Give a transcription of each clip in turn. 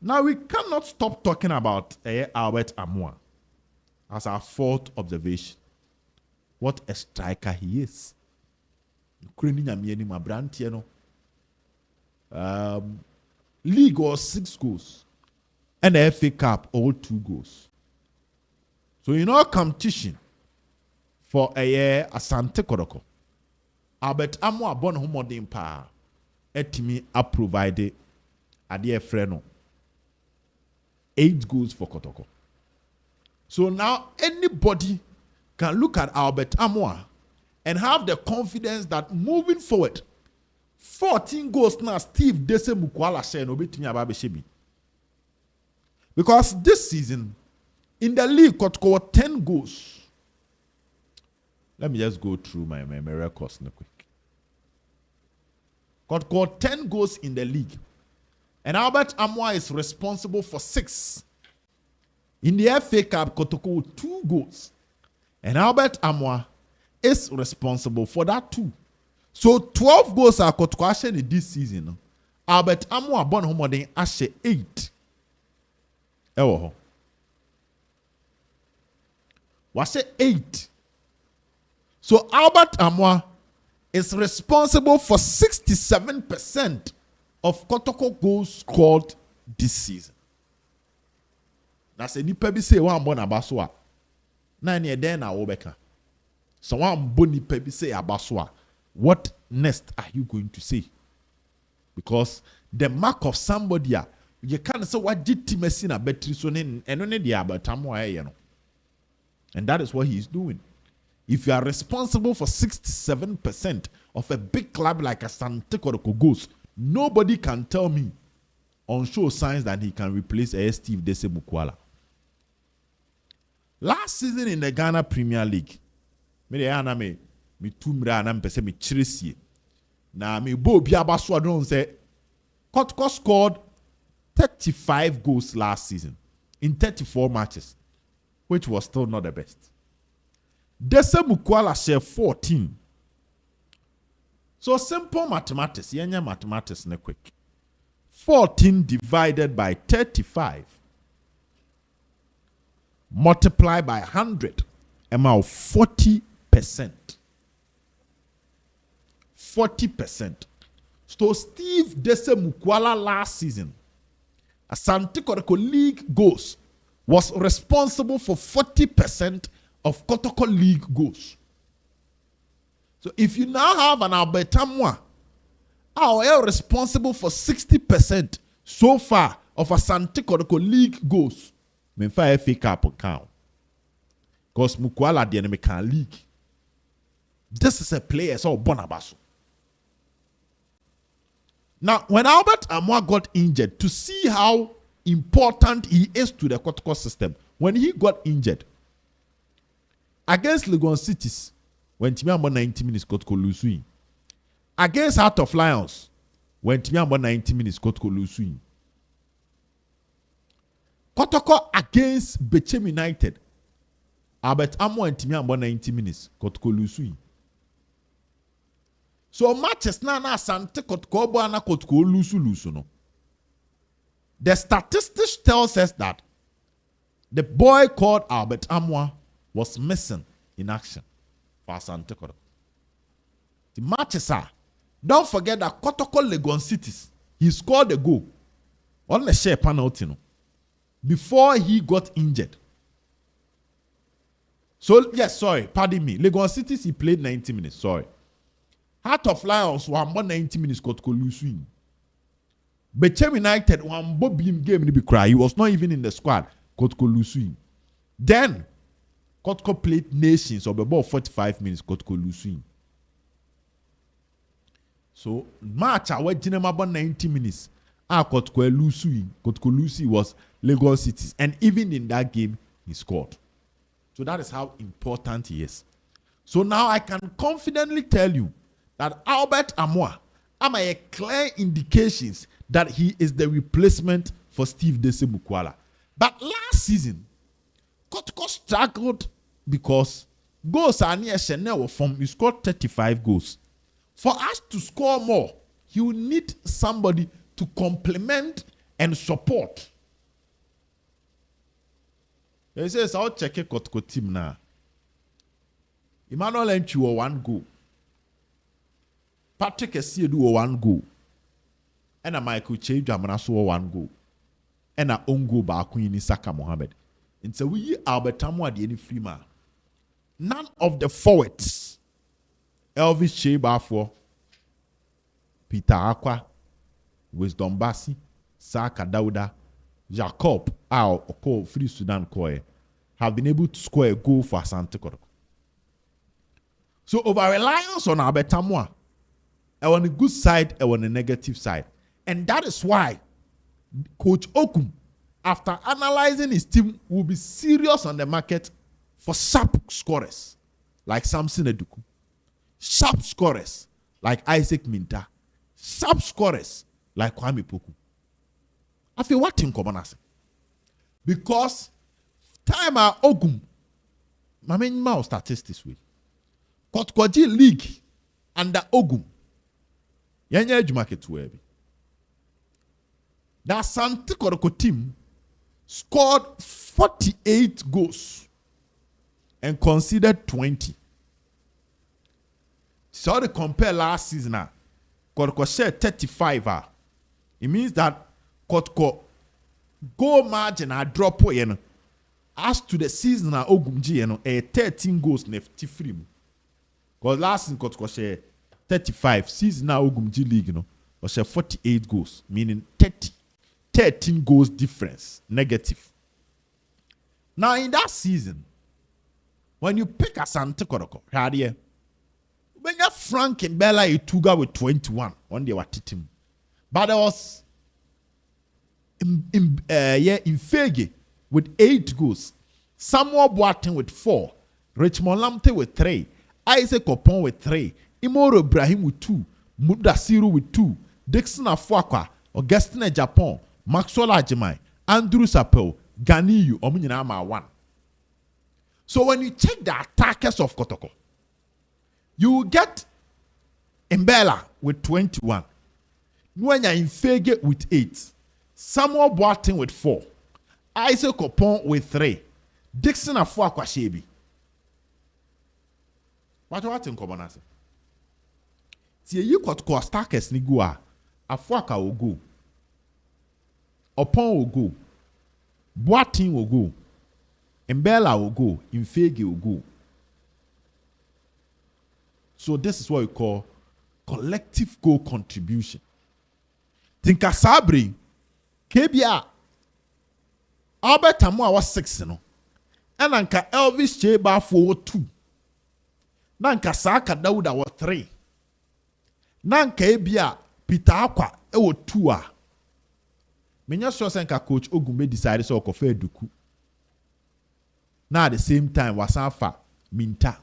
Now we cannot stop talking about Albert Amoah as our fourth observation. What a striker he is. League was 6 goals. And the FA Cup, all 2 goals. So in our competition for a year, Asante Kotoko, Albert Amoah born homodin pa etimi a provided a dear friend 8 goals for Kotoko. So now anybody can look at Albert Amoah and have the confidence that moving forward, 14 goals now Steve Dese Mukwala share no betimi ababeshebi. Because this season in the league Kotoko 10 goals. Let me just go through my records real quick. Kotoko 10 goals in the league. And Albert Amoah is responsible for 6. In the FA Cup, Kotoko 2 goals. And Albert Amoah is responsible for that 2. So 12 goals are Kotoko Ashe this season. Albert Amoah born homodin Ashe 8. Ewo. Was 8. So Albert Amoah is responsible for 67% of Kotoko goals scored this season. That's a nipa bi say one born abaswa. Na ne den na wobeka. So one born nipa bi say abaswa. What next are you going to say? Because the mark of somebody you can't say what did Timothy na betri so ne eno ne dia Albert Amoah no. And that is what he is doing. If you are responsible for 67% of a big club like Asante Kotoko goals, nobody can tell me on show signs that he can replace Steve Dese Mukwala. Last season in the Ghana Premier League, me tumra na mpese me chirisie. Na me bo bia baso don say Kotoko scored 35 goals last season in 34 matches, which was still not the best. Dese Mukwala share 14. So simple mathematics, yenya mathematics ne quick. 14 divided by 35 multiply by 100 amount 40%. 40%. So Steve Dese Mukwala last season, Asante Kotoko League goals, was responsible for 40% of Kotoko League goals. So if you now have an Albert Amoah, are responsible for 60% so far of Asante Kotoko League goals, Mintah FA Cup account. Because Mukwala the enemy can league. This is a player so Bonabaso. Now, when Albert Amoah got injured, to see how important he is to the Kotoko system, when he got injured against Legon Cities, when Timiambo 90 minutes Kotoko lose. Against Heart of Lions, when Timiambo 90 minutes Kotoko lose. Kotoko against Bechem United, Albert Amoah and Timiambo 90 minutes Kotoko lose. So matches na Asante Kotoko bo na Kotoko lose no. The statistics tells us that the boy called Albert Amoah was missing in action for Asante Kotoko. The matches are, don't forget that Kotoko Legon Cities, he scored a goal on the share penalty no, before he got injured. So, yes, sorry, pardon me. Legon Cities, he played 90 minutes, sorry. Heart of Lions, one more 90 minutes, Kotoko lose. Bechem United, one Bobim game in the cry. He was not even in the squad, Kotoko lose. Then, Kotoko played Nations of about 45 minutes, Kotoko lose. So, match, I went about 90 minutes. Kotoko lose was Lagos Cities. And even in that game, he scored. So that is how important he is. So now I can confidently tell you that Albert Amoah am a clear indications that he is the replacement for Steve Dese Mukwala. But last season, Kotoko struggled because goals are near Chanel from he scored 35 goals. For us to score more, he will need somebody to complement and support He says, I'll check a Kotoko team now. Emmanuel Entry 1 goal. Patrick Essiedu 1 goal. And a Michael Chedramanaso 1 goal. And a own goal by Queen Saka Mohammed. And so we Albert Amoah the any free man. None of the forwards, Elvis Shea Peter Aqua, Wisdom Bassi, Saka Dauda, Jacob, or Free Sudan Koye, have been able to score a goal for Asante Kotoko. So over reliance on Albert Amoah, on the good side and on the negative side. And that is why Coach Ogum, after analyzing his team, will be serious on the market for sharp scorers like Samson Eduku, sharp scorers like Isaac Mintah, sharp scorers like Kwame Poku. I feel what in common as because time our Ogum, my main mouth starts this way. Kotoko League under Ogum. Yanya Jumaket Webi. That Asante Kotoko team scored 48 goals and conceded 20. So to compare last season, Kotoko shared 35. It means that Kotoko goal margin drop as to the season Ogum G 13 goals nefty free. Because last season Kotoko shared 35. Season Ogum G League was share 48 goals, meaning 13 goals difference, negative. Now in that season, when you pick Asante Kotoko, when you Frank and Bella Ituga with 21, one day what him. But there was in Fege with 8 goals, Samuel Boateng with 4, Richmond Lamte with 3, Isaac Opon with 3, Imoro Ibrahim with 2, Mudasiru with 2, Dixon Afuakwa, Augustine Japan, Maxwell Ajimai, Andrew Sapel, Ganiyu, Omunyinama 1. So when you check the attackers of Kotoko, you will get Mbella with 21, Nwenya Infege with 8, Samuel Boateng with 4, Isaac Opon with 3, Dixon Afuakwa Shebi. What in common as? See, you Kotoko attackers ni go Afuakwa will go, Opon will go, Boateng will go, Mbella will go, Infege will go. So this is what we call collective goal contribution. Tinka Sabri, KBA, Albert Amoah was 6, and Anka Elvis Cheba 4-2. Nanka Saka Dauda was 3. Nanka Ebia Peter Aqua 2. Menya sure senka Coach Ogum decided so Kofe Eduku. Now at the same time Wasanfa Mintah.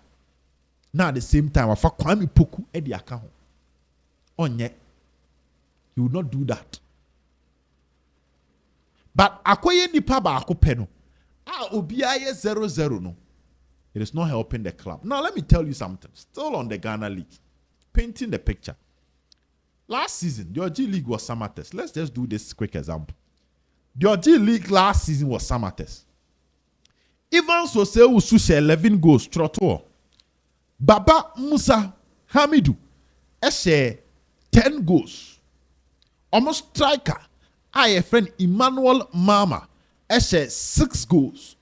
Now at the same time Wafa Kwame Poku Edi Akaho. Onye. He would not do that. But akoye nipa ba akopeno. Obiaye 0-0 no. It is not helping the club. Now let me tell you something. Still on the Ghana League. Painting the picture. Last season, the G League was Samates. Let's just do this quick example. The G League last season was Samates. Ivan Soseu Sushe 11 goals, Trotor. Baba Musa Hamidu Eshe 10 goals. Almost striker, I friend Emmanuel Mama Eshe 6 goals.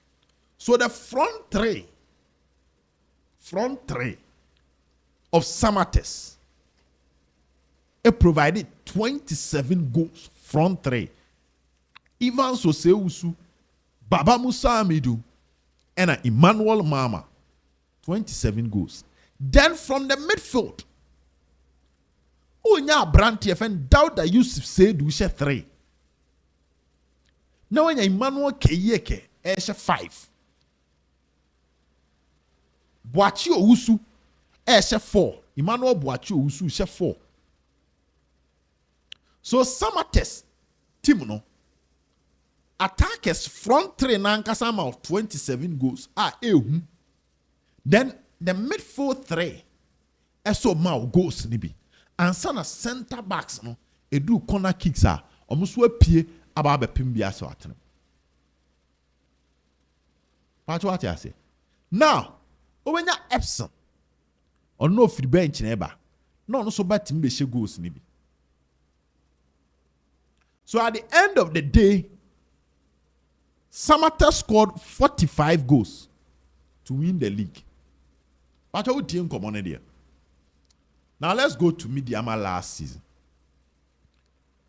So the front three of Samates, it provided 27 goals. Front three. Ivan Soseusu, Baba Musa Amidu, and Emmanuel Mama, 27 goals. Then from the midfield, Onya Branti and Dauda Yusuf said we share 3. Now when Emmanuel Keyeke, Eshe 5. Boachi Owusu, Eshe 4. Emmanuel Boachi Owusu, Eshe 4. So Samates, team no. Attackers front 3 nankasama of 27 goals. Then the midfield 3 eso ma goals nibi. And sana center backs no edu corner kicks almost we pie aba be pim bia so atem. Patch what I say. Now, when you Epson, or no free bench neighbor, no so bad team be goals nibi. So at the end of the day, Samatta scored 45 goals to win the league. But I would team come on there. Now let's go to Midiama last season.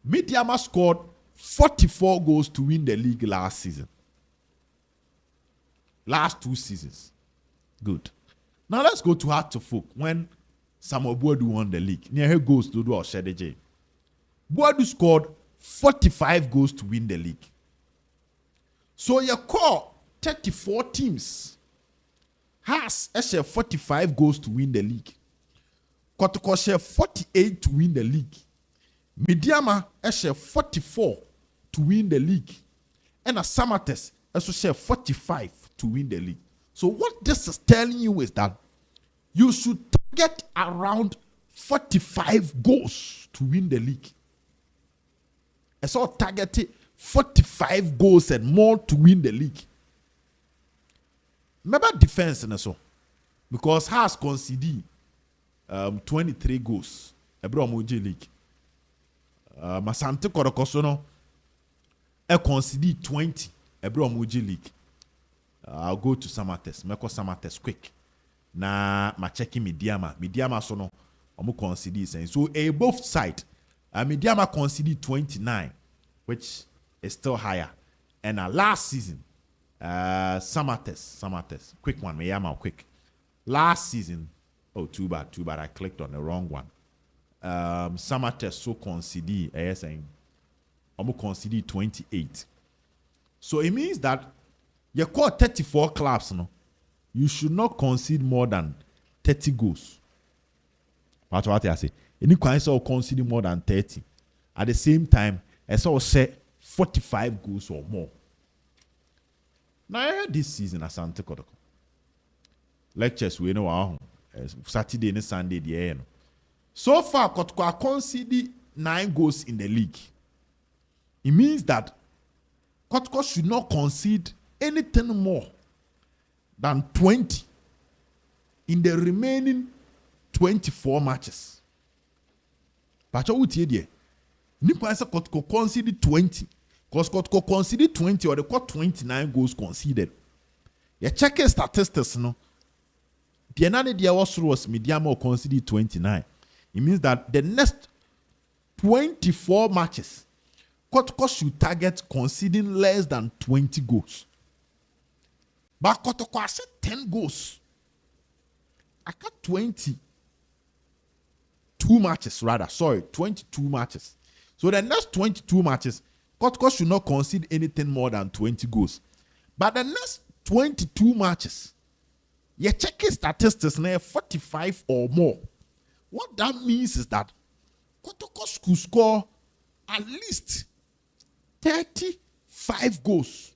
Midiama scored 44 goals to win the league last season. Last 2 seasons. Good. Now let's go to Heart to Folk when Samuel Boadu won the league. Near her goals to do Oshedeje. Boadu scored 45 goals to win the league. So you call 34 teams has share 45 goals to win the league. Kotoko share 48 to win the league. Midiama share 44 to win the league. And Samatta also share 45 to win the league. So what this is telling you is that you should target around 45 goals to win the league. I saw targeted 45 goals and more to win the league. Remember defense and so because has conceded 23 goals. Ebromoji league. Masante Korokosono conceded 20. Ebromoji league. I'll go to Samates. Meko Samates quick. Na ma checking Midiama. Midiama sono omu conceded saying so both side. Midiama conceded 29, which is still higher. And last season, Samates, quick one, Miyama quick. Last season, oh too bad, I clicked on the wrong one. Samates so conceded, saying, almost conceded 28. So it means that you call 34 clubs, no, you should not concede more than 30 goals. That's what I say. Any kind of conceding more than 30. At the same time, I saw say 45 goals or more. Now I heard this season at Santa Kotoko. Lectures we know Saturday and Sunday the year. So far, Kotoko conceded 9 goals in the league. It means that Kotoko should not concede anything more than 20 in the remaining 24 matches. But what would you do? Nipa say Kotoko conceded 20. Because Kotoko conceded 20 or they got 29 goals conceded. You check statistics, no. The another day was Midiama conceded 29. It means that the next 24 matches, Kotoko should target conceding less than 20 goals. But Kotoko has said 10 goals. I got 22 matches rather. Sorry, 22 matches. So the next 22 matches, Kotoko should not concede anything more than 20 goals. But the next 22 matches, you check statistics now 45 or more. What that means is that Kotoko could score at least 35 goals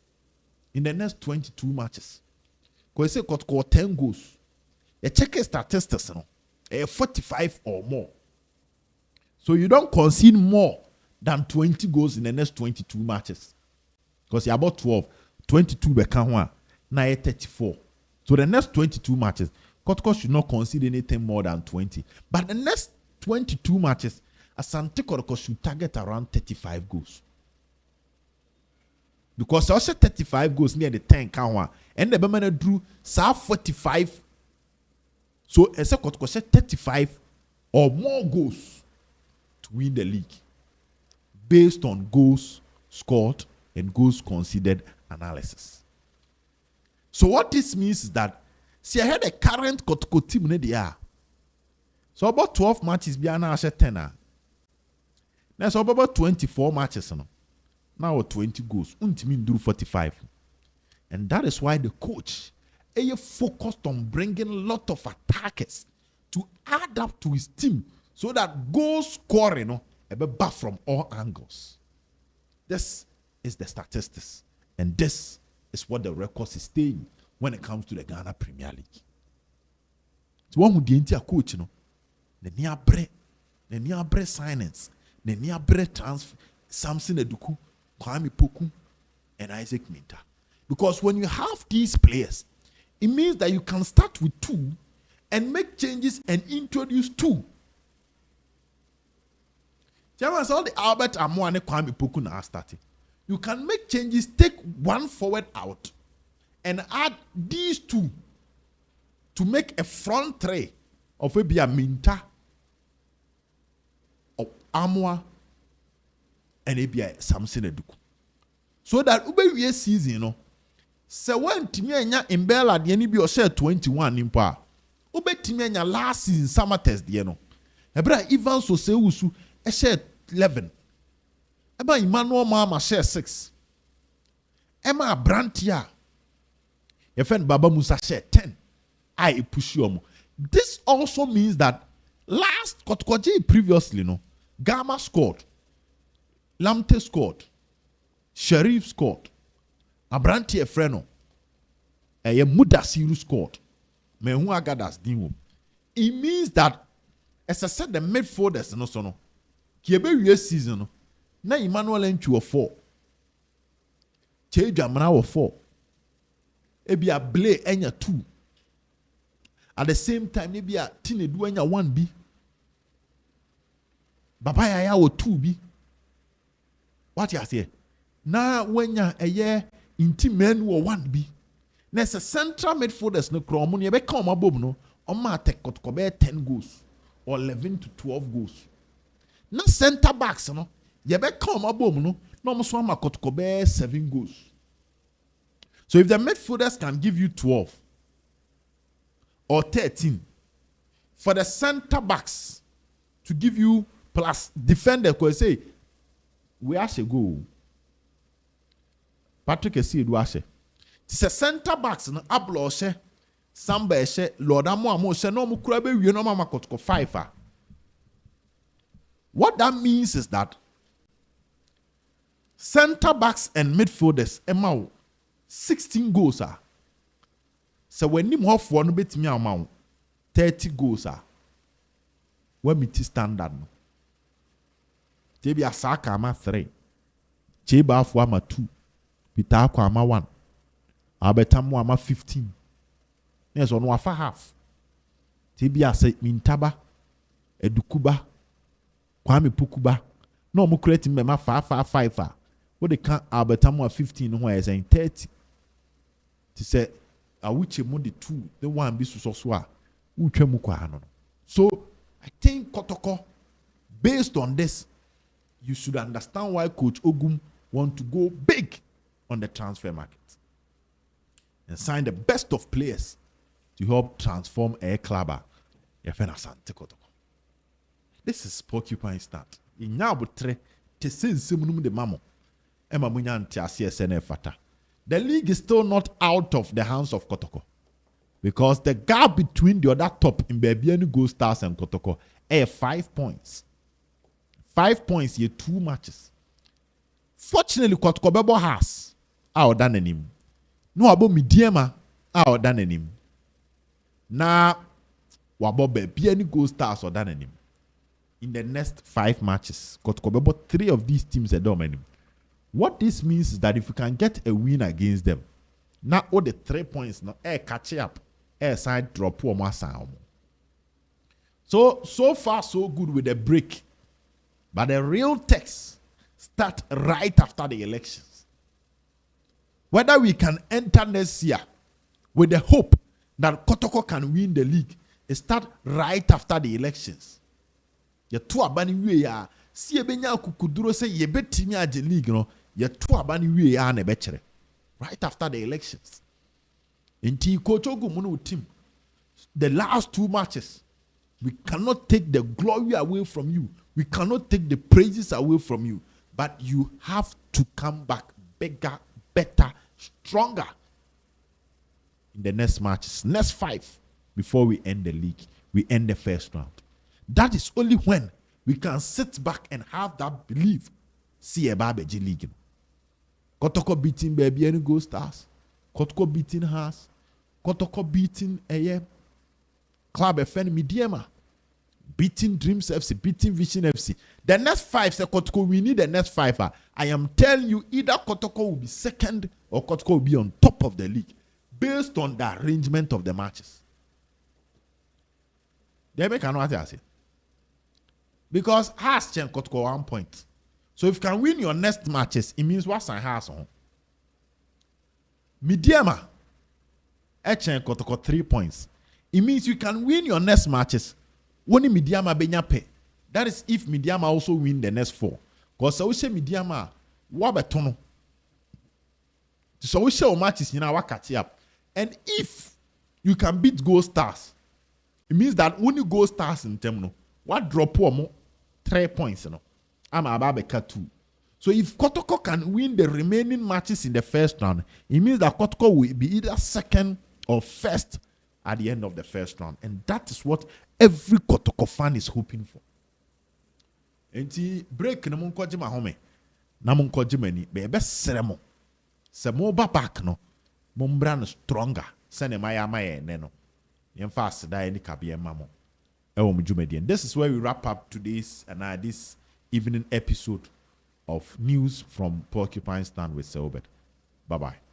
in the next 22 matches. Because you say Kotoko 10 goals. You check statistics now 45 or more. So you don't concede more than 20 goals in the next 22 matches. Because you're about 12. 22 become one. Now you're 34. So the next 22 matches, Kotoko should not concede anything more than 20. But the next 22 matches, Asante Kotoko should target around 35 goals. Because also 35 goals near the 10 count one. And the Bemana drew 45. So I said Kotoko said 35 or more goals to win the league based on goals scored and goals conceded analysis. So what this means is that see I had a current Kotoko team in the year. So about 12 matches be an 10. Now so about 24 matches now 20 goals. Untimin drew 45. And that is why the coach focused on bringing a lot of attackers to add up to his team so that goal scoring back from all angles. This is the statistics. And this is what the record is saying when it comes to the Ghana Premier League. So one who the coach, the near signings, the near transfer, Samson Eduku, Kwame Poku, and Isaac Mintah. Because when you have these players, it means that you can start with 2 and make changes and introduce 2. Just all the Albert Amoah Kwame Poku now starting. You can make changes, take 1 forward out, and add these 2 to make a front 3 of maybe a Mintah, of Amoah, and maybe a Samson Eduku. So that ube season, you know, so when Timianya in Bella, the NB or share 21 in power. Ube Timianya last season summer test, you know. Ebra Ivan so say usu a share 11. Eba Emmanuel Mama share 6. Emma Brantia. Your friend Baba Musa share 10. I push you. This also means that last Kotoko previously, no, Gamma scored, Lamte scored, Sharif scored, Abranti Efreno, a Mudasiru scored. Mehu Agadas Dinwo. It means that, as I said, the midfielders no so no. Kiebe year season no. Na Emmanuel Enchu of 4. Che Jamana of 4. Ebi a Blay enya 2. At the same time, ebi a Tine du enya 1B. Baba Yaya o 2B. What you say? Na wenya a year inti men wo 1B. Na se central midfielders no kro omo ne be ka omo bob no omo attack Kotoko be 10 goals or 11 to 12 goals. Na center backs no ye be ka omo bob no na omo so ama Kotoko be 7 goals. So if the midfielders can give you 12 or 13 for the center backs to give you plus defender ko say we ashe go Patrick Esidu ashe. It's a center backs no ablo she Samba she Lord Amoah she no mu kura be wie no mama Kotoko 5. What that means is that center backs and midfielders emma 16 goals are. So when him half one bit me amount 30 goals are. When me standard no. Tebi Asaka ama 3. Cheba afwa ama 2. Peter Akwa ama 1. Abetamu ama 15. Yes, on wafa half. Tebi ase Mintah Eduku Kwame Poku no mo create me ma 5. What they can Abetamu 15 who is saying 30. To say a which mo the 2 the one be so utwe mu kwa no. So I think Kotoko, based on this, you should understand why Coach Ogum want to go big on the transfer market and sign the best of players to help transform a club. This is Porcupine Start. The league is still not out of the hands of Kotoko because the gap between the other top in Bebiani Gold Stars and Kotoko is 5 points. 5 points, ye 2 matches. Fortunately, Kotoko Bebo has outdone him. No abo Midiema outdone him. Now, wabo Bebiani Gold Stars outdone him. In the next 5 matches, Kotoko Bebo 3 of these teams are done him. What this means is that if you can get a win against them, now all the 3 points now catch up, side drop one sound. So far so good with the break, but the real test start right after the elections. Whether we can enter next year with the hope that Kotoko can win the league, it start right after the elections. You two abani we ya si ebenya kukuduro say ye betimi age league no. You two abani we ya na bechere right after the elections. Inti Coach Ogum team, the last 2 matches, we cannot take the glory away from you. We cannot take the praises away from you. But you have to come back bigger, better, stronger in the next matches, next 5, before we end the league. We end the first round. That is only when we can sit back and have that belief. See a Babeji League. Kotoko beating Baby and Gold Stars. Kotoko beating Haas. Kotoko beating a club FN Midiema. beating Dreams FC, beating Vision FC. The next 5, say Kotoko, we need the next 5. I am telling you, either Kotoko will be second or Kotoko will be on top of the league based on the arrangement of the matches. They make what I say. Because has changed Kotoko 1 point. So if you can win your next matches, it means what's on has on. Midiama, change Kotoko 3 points. It means you can win your next matches. Only Midiama benya pay. That is if Midiama also win the next 4. Because so we say Midiama, what betono. So we say matches in our catch up. And if you can beat Gold Stars, it means that when you Gold Stars in term, what drop more 3 points, I'm about to cut 2. So if Kotoko can win the remaining matches in the first round, it means that Kotoko will be either second or first at the end of the first round. And that is what every Kotoko fan is hoping for. And the break na mon kwaji ma home. Na mon kwaji mani be seremo. Se mo ba back no. Mo mbra no stronger. Se ne maya ne no. Yen fast da any kabe mamo. Ewo mo djumedi. And this is where we wrap up today's and this evening episode of News from Porcupine Stand with Selbert. Bye-bye.